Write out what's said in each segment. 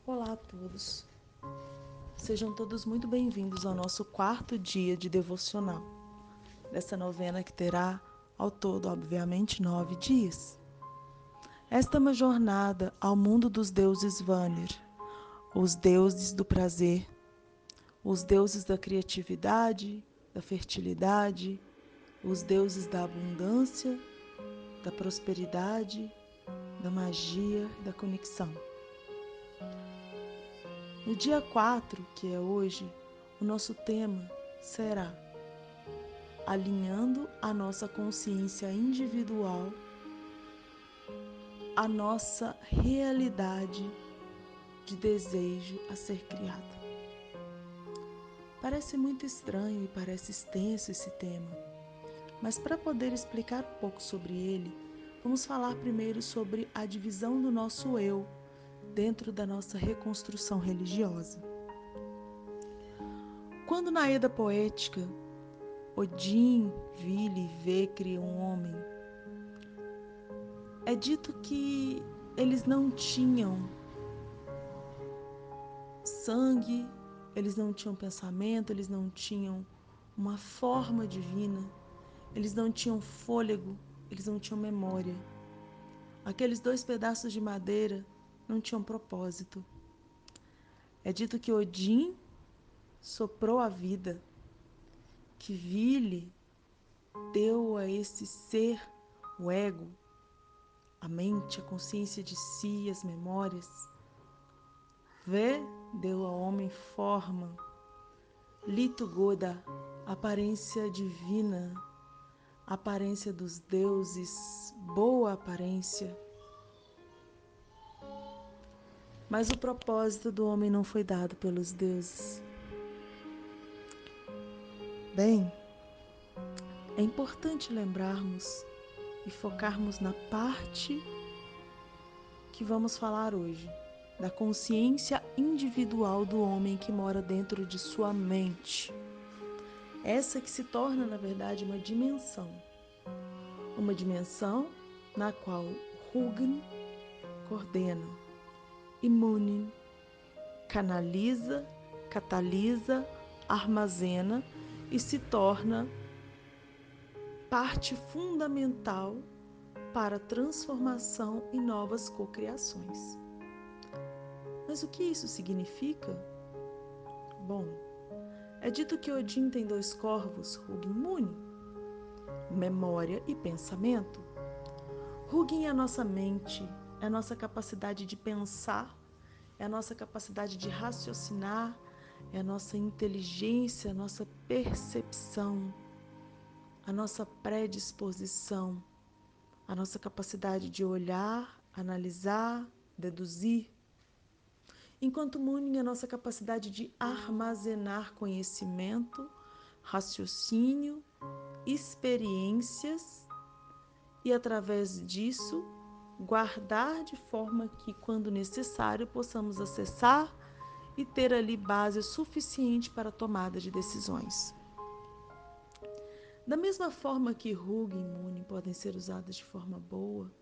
Olá a todos. Sejam todos muito bem-vindos ao nosso quarto dia de devocional, dessa novena que terá, ao todo, obviamente, 9 dias. Esta é uma jornada ao mundo dos deuses Vanir, os deuses do prazer, os deuses da criatividade, da fertilidade, os deuses da abundância, da prosperidade, da magia e da conexão. No dia 4, que é hoje, o nosso tema será alinhando a nossa consciência individual à nossa realidade de desejo a ser criada. Parece muito estranho e parece extenso esse tema, mas para poder explicar um pouco sobre ele, vamos falar primeiro sobre a divisão do nosso eu dentro da nossa reconstrução religiosa. Quando na Eda poética, Odin, Vili, Vê cria um homem, é dito que eles não tinham sangue, eles não tinham pensamento, eles não tinham uma forma divina, eles não tinham fôlego, eles não tinham memória. Aqueles 2 pedaços de madeira não tinham propósito. É dito que Odin soprou a vida, que Vili deu a esse ser o ego, a mente, a consciência de si, as memórias. Vê deu ao homem forma, Lito Goda, aparência divina, aparência dos deuses, boa aparência. Mas o propósito do homem não foi dado pelos deuses. Bem, é importante lembrarmos e focarmos na parte que vamos falar hoje, da consciência individual do homem que mora dentro de sua mente. Essa que se torna, na verdade, uma dimensão na qual Hugin coordena, e Munin canaliza, catalisa, armazena e se torna parte fundamental para a transformação e novas cocriações. Mas o que isso significa? Bom, é dito que Odin tem 2 corvos, Hugin e Munin, memória e pensamento. Hugin é a nossa mente, é a nossa capacidade de pensar, é a nossa capacidade de raciocinar, é a nossa inteligência, a nossa percepção, a nossa predisposição, a nossa capacidade de olhar, analisar, deduzir. Enquanto Munin é a nossa capacidade de armazenar conhecimento, raciocínio, experiências e, através disso, guardar de forma que, quando necessário, possamos acessar e ter ali base suficiente para a tomada de decisões. Da mesma forma que Hugin e Munin podem ser usadas de forma boa,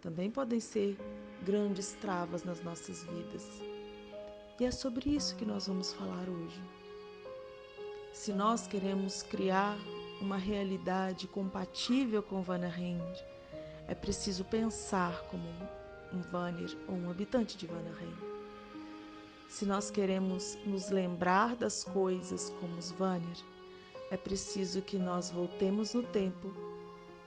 também podem ser grandes travas nas nossas vidas. E é sobre isso que nós vamos falar hoje. Se nós queremos criar uma realidade compatível com Vanaheim, é preciso pensar como um Vanir ou um habitante de Vanaheim. Se nós queremos nos lembrar das coisas como os Vanir, é preciso que nós voltemos no tempo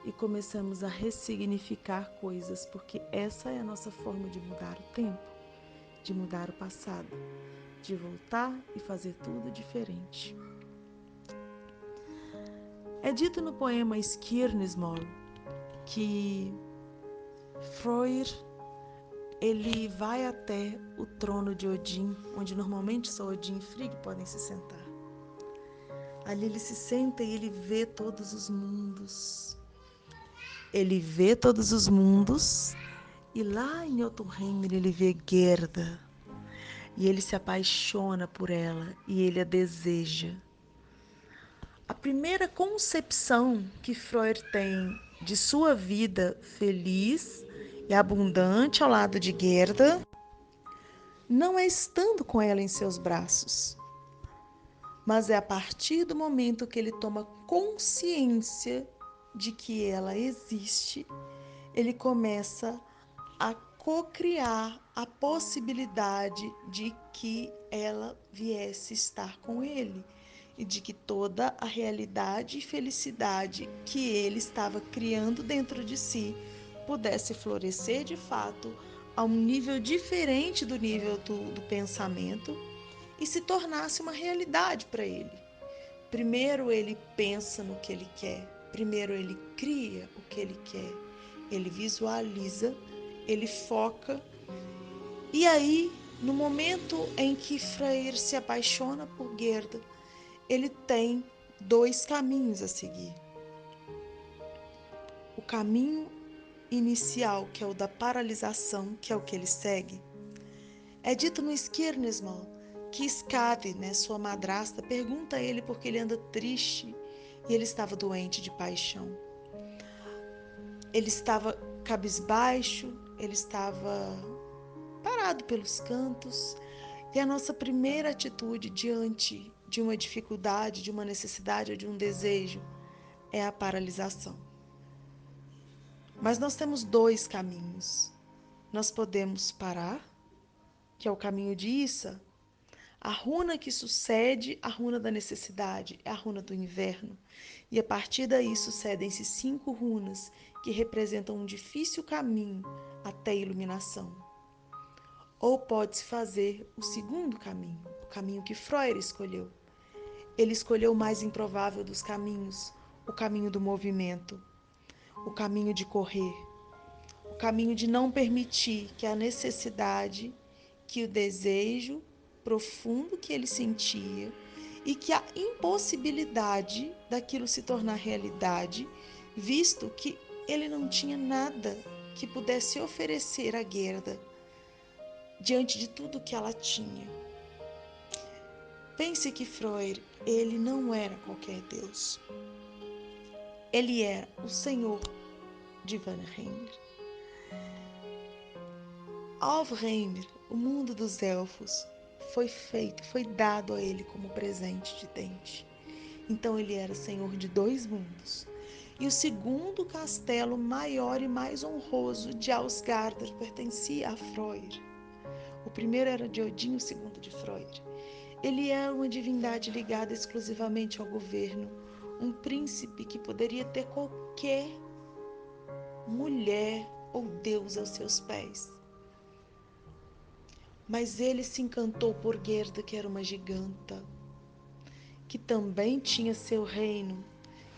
e comecemos a ressignificar coisas, porque essa é a nossa forma de mudar o tempo, de mudar o passado, de voltar e fazer tudo diferente. É dito no poema Skirnismol que Freyr ele vai até o trono de Odin, onde normalmente só Odin e Frigg podem se sentar. Ali ele se senta e ele vê todos os mundos. Ele vê todos os mundos e lá em Jotunheim ele vê Gerda. E ele se apaixona por ela e ele a deseja. A primeira concepção que Freud tem de sua vida feliz e abundante ao lado de Gerda não é estando com ela em seus braços, mas é a partir do momento que ele toma consciência de que ela existe, ele começa a co-criar a possibilidade de que ela viesse estar com ele e de que toda a realidade e felicidade que ele estava criando dentro de si pudesse florescer de fato a um nível diferente do nível do pensamento e se tornasse uma realidade para ele. Primeiro ele pensa no que ele quer, primeiro ele cria o que ele quer, ele visualiza, ele foca. E aí, no momento em que Freyr se apaixona por Gerda, ele tem dois caminhos a seguir. O caminho inicial, que é o da paralisação, que é o que ele segue. É dito no Skirnismal que Skadi, sua madrasta, pergunta a ele porque ele anda triste e ele estava doente de paixão. Ele estava cabisbaixo, ele estava parado pelos cantos. E a nossa primeira atitude diante de uma dificuldade, de uma necessidade ou de um desejo é a paralisação. Mas nós temos dois caminhos. Nós podemos parar, que é o caminho de Issa. A runa que sucede a runa da necessidade é a runa do inverno. E a partir daí sucedem-se 5 runas que representam um difícil caminho até a iluminação. Ou pode-se fazer o segundo caminho, o caminho que Freud escolheu. Ele escolheu o mais improvável dos caminhos, o caminho do movimento, o caminho de correr, o caminho de não permitir que a necessidade, que o desejo profundo que ele sentia e que a impossibilidade daquilo se tornar realidade, visto que ele não tinha nada que pudesse oferecer a Gerda diante de tudo que ela tinha. Pense que Freud, ele não era qualquer Deus. Ele era o Senhor de Vanheimr. Alfheimr, o mundo dos elfos, foi dado a ele como presente de Dente. Então ele era senhor de 2 mundos. E o segundo castelo maior e mais honroso de Ausgardr pertencia a Freud. O primeiro era de Odin, o segundo de Freud. Ele era uma divindade ligada exclusivamente ao governo, um príncipe que poderia ter qualquer mulher ou deus aos seus pés. Mas ele se encantou por Gerda, que era uma giganta, que também tinha seu reino,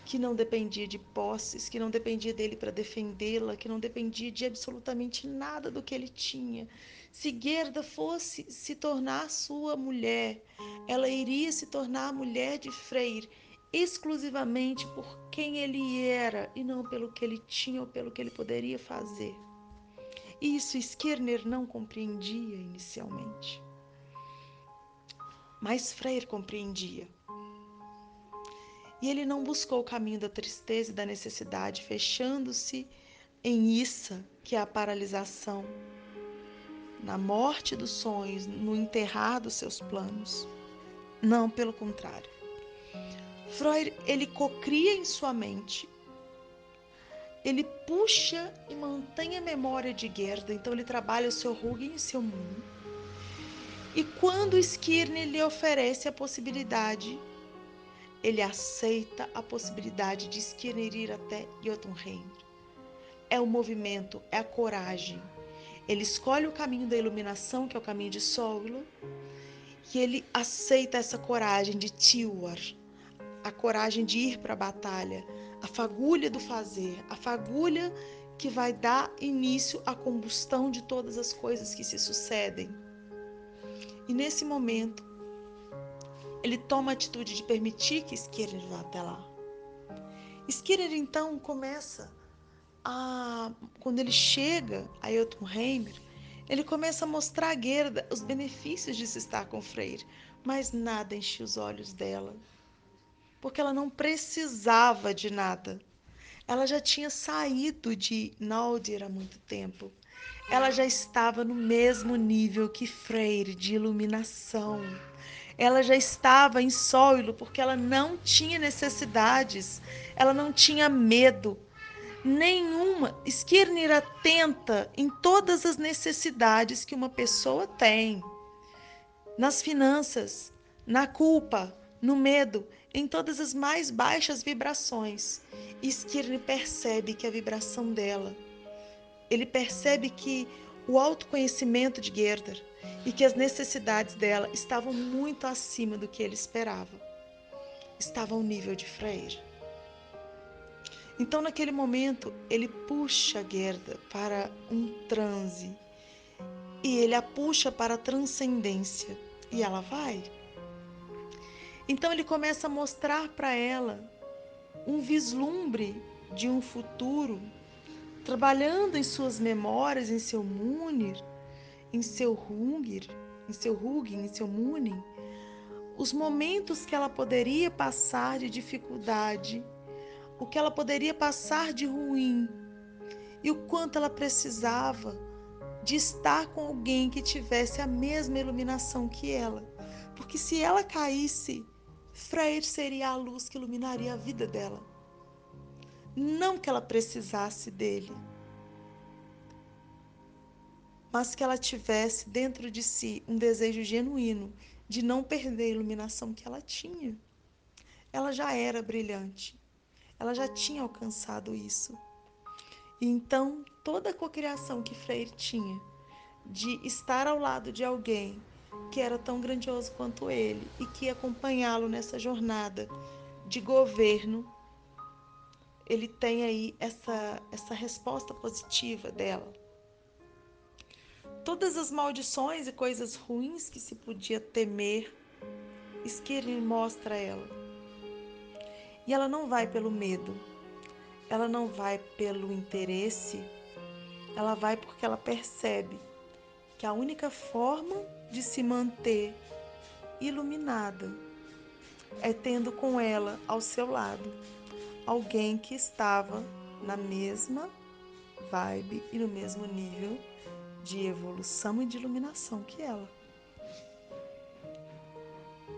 que não dependia de posses, que não dependia dele para defendê-la, que não dependia de absolutamente nada do que ele tinha. Se Gerda fosse se tornar sua mulher, ela iria se tornar a mulher de Freyr, exclusivamente por quem ele era e não pelo que ele tinha ou pelo que ele poderia fazer. Isso Skirnir não compreendia inicialmente. Mas Freyr compreendia. E ele não buscou o caminho da tristeza e da necessidade, fechando-se em Issa, que é a paralisação, na morte dos sonhos, no enterrar dos seus planos. Não, pelo contrário. Freud, ele cocria em sua mente, ele puxa e mantém a memória de Gerda, então ele trabalha o seu Hugin e seu Moon. E quando Skirnir lhe oferece a possibilidade, ele aceita a possibilidade de Skirnir ir até Jotunheim. É o movimento, é a coragem. Ele escolhe o caminho da iluminação, que é o caminho de Soglo, e ele aceita essa coragem de Tiwar, a coragem de ir para a batalha, a fagulha do fazer, a fagulha que vai dar início à combustão de todas as coisas que se sucedem. E nesse momento, ele toma a atitude de permitir que Skirnir vá até lá. Skirnir então começa quando ele chega a Jotunheim, ele começa a mostrar a Gerda os benefícios de se estar com Freyr, mas nada enchia os olhos dela, porque ela não precisava de nada. Ela já tinha saído de Naldir há muito tempo. ela já estava no mesmo nível que Freire de iluminação. Ela já estava em sóilo porque ela não tinha necessidades, ela não tinha medo nenhuma. Skirner atenta em todas as necessidades que uma pessoa tem, nas finanças, na culpa, no medo, em todas as mais baixas vibrações. Skirner percebe que a vibração dela, ele percebe que o autoconhecimento de Gerda e que as necessidades dela estavam muito acima do que ele esperava. Estava ao nível de Freire. Então, naquele momento, ele puxa Gerda para um transe e ele a puxa para a transcendência e ela vai. Então, ele começa a mostrar para ela um vislumbre de um futuro, trabalhando em suas memórias, em seu Munir, em seu Hugin, em seu Munin, os momentos que ela poderia passar de dificuldade, o que ela poderia passar de ruim e o quanto ela precisava de estar com alguém que tivesse a mesma iluminação que ela. Porque se ela caísse, Freire seria a luz que iluminaria a vida dela. Não que ela precisasse dele, mas que ela tivesse dentro de si um desejo genuíno de não perder a iluminação que ela tinha. Ela já era brilhante, ela já tinha alcançado isso. E então, toda a cocriação que Freire tinha de estar ao lado de alguém que era tão grandioso quanto ele e que ia acompanhá-lo nessa jornada de governo, ele tem aí essa resposta positiva dela. Todas as maldições e coisas ruins que se podia temer, Skirner mostra a ela. E ela não vai pelo medo, ela não vai pelo interesse, ela vai porque ela percebe que a única forma de se manter iluminada é tendo com ela ao seu lado alguém que estava na mesma vibe e no mesmo nível de evolução e de iluminação que ela.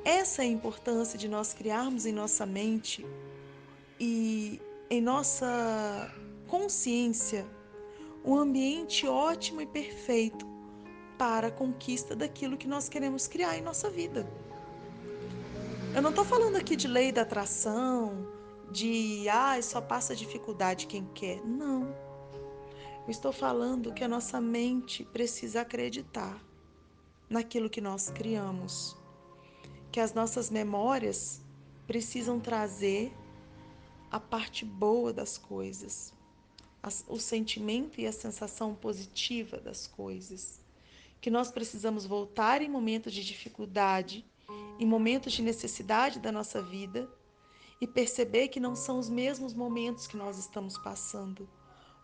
Essa é a importância de nós criarmos em nossa mente e em nossa consciência um ambiente ótimo e perfeito para a conquista daquilo que nós queremos criar em nossa vida. Eu não estou falando aqui de lei da atração, de só passa dificuldade quem quer. Não. Eu estou falando que a nossa mente precisa acreditar naquilo que nós criamos, que as nossas memórias precisam trazer a parte boa das coisas, o sentimento e a sensação positiva das coisas, que nós precisamos voltar em momentos de dificuldade, em momentos de necessidade da nossa vida e perceber que não são os mesmos momentos que nós estamos passando,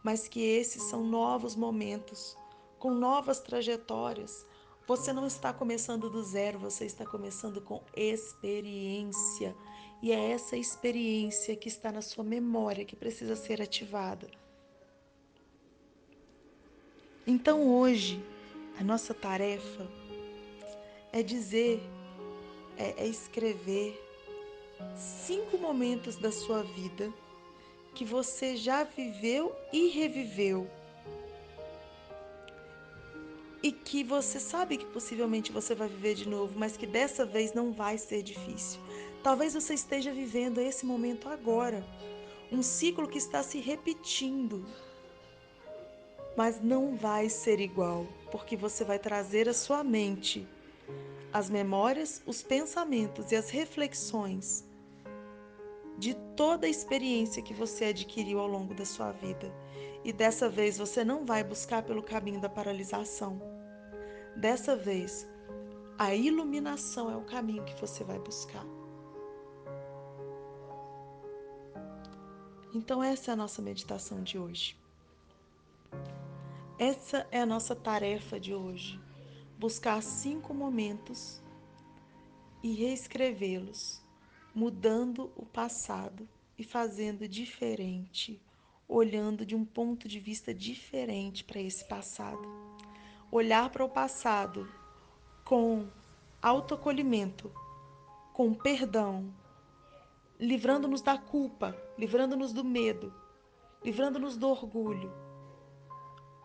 mas que esses são novos momentos, com novas trajetórias. Você não está começando do zero, você está começando com experiência. E é essa experiência que está na sua memória que precisa ser ativada. Então hoje, a nossa tarefa é escrever 5 momentos da sua vida que você já viveu e reviveu. E que você sabe que possivelmente você vai viver de novo, mas que dessa vez não vai ser difícil. Talvez você esteja vivendo esse momento agora, um ciclo que está se repetindo, mas não vai ser igual, porque você vai trazer à sua mente as memórias, os pensamentos e as reflexões de toda a experiência que você adquiriu ao longo da sua vida. E dessa vez você não vai buscar pelo caminho da paralisação. Dessa vez, a iluminação é o caminho que você vai buscar. Então essa é a nossa meditação de hoje. Essa é a nossa tarefa de hoje. Buscar 5 momentos e reescrevê-los, mudando o passado e fazendo diferente olhando de um ponto de vista diferente para esse passado. Olhar para o passado com autoacolhimento, com perdão, livrando-nos da culpa, livrando-nos do medo, livrando-nos do orgulho,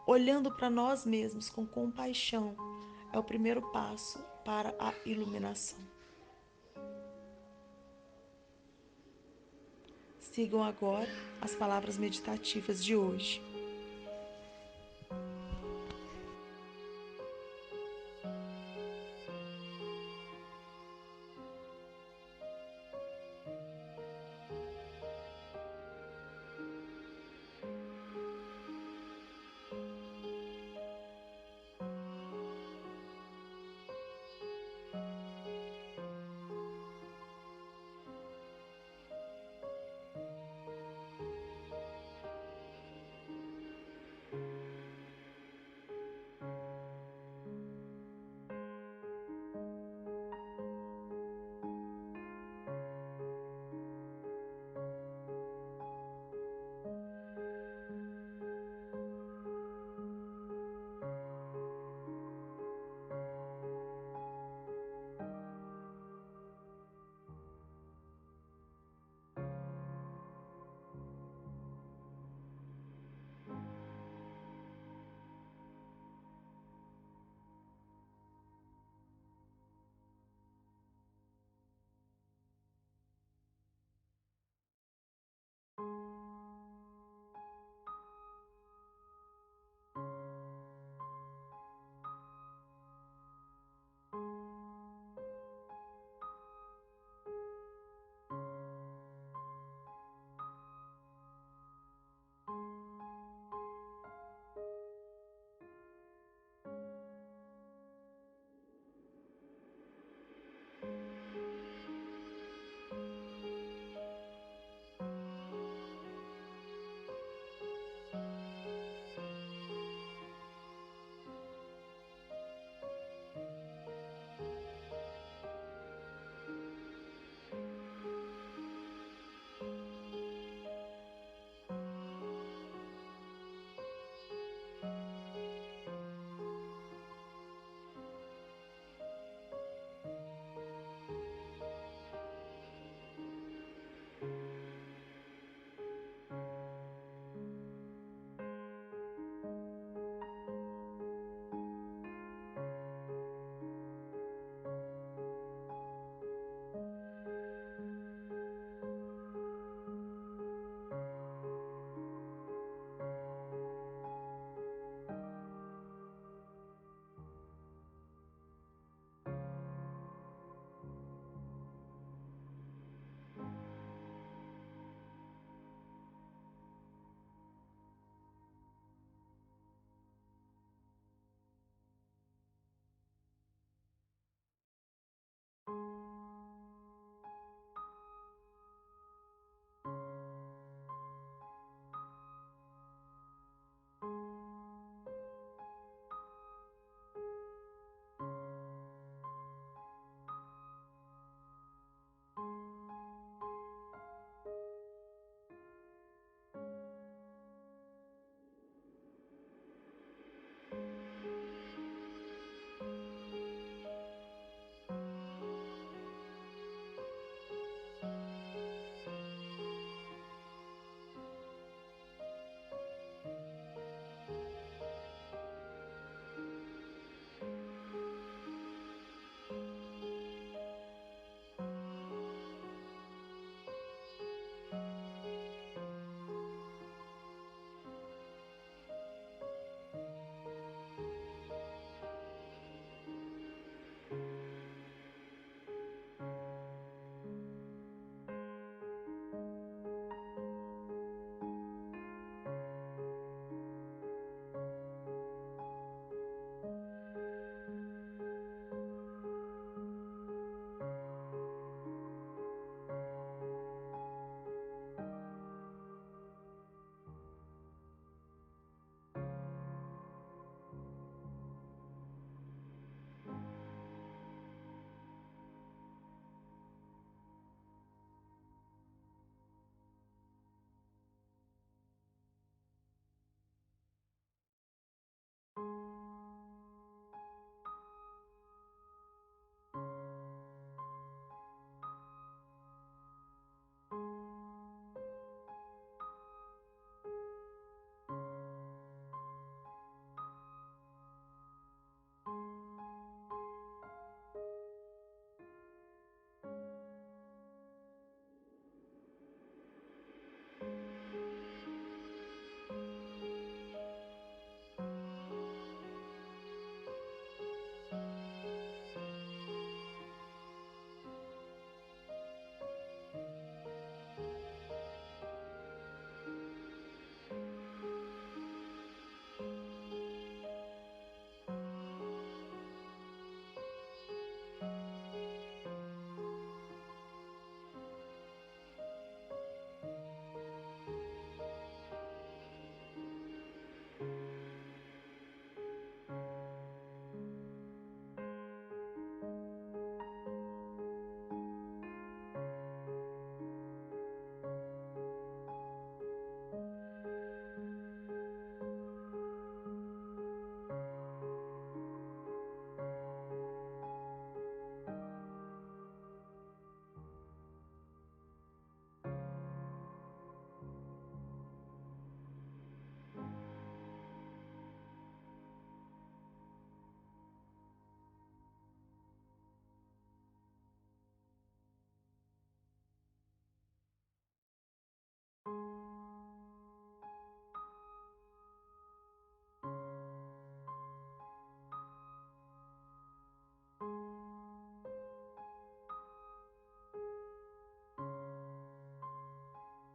olhando para nós mesmos com compaixão, é o primeiro passo para a iluminação. Sigam agora as palavras meditativas de hoje.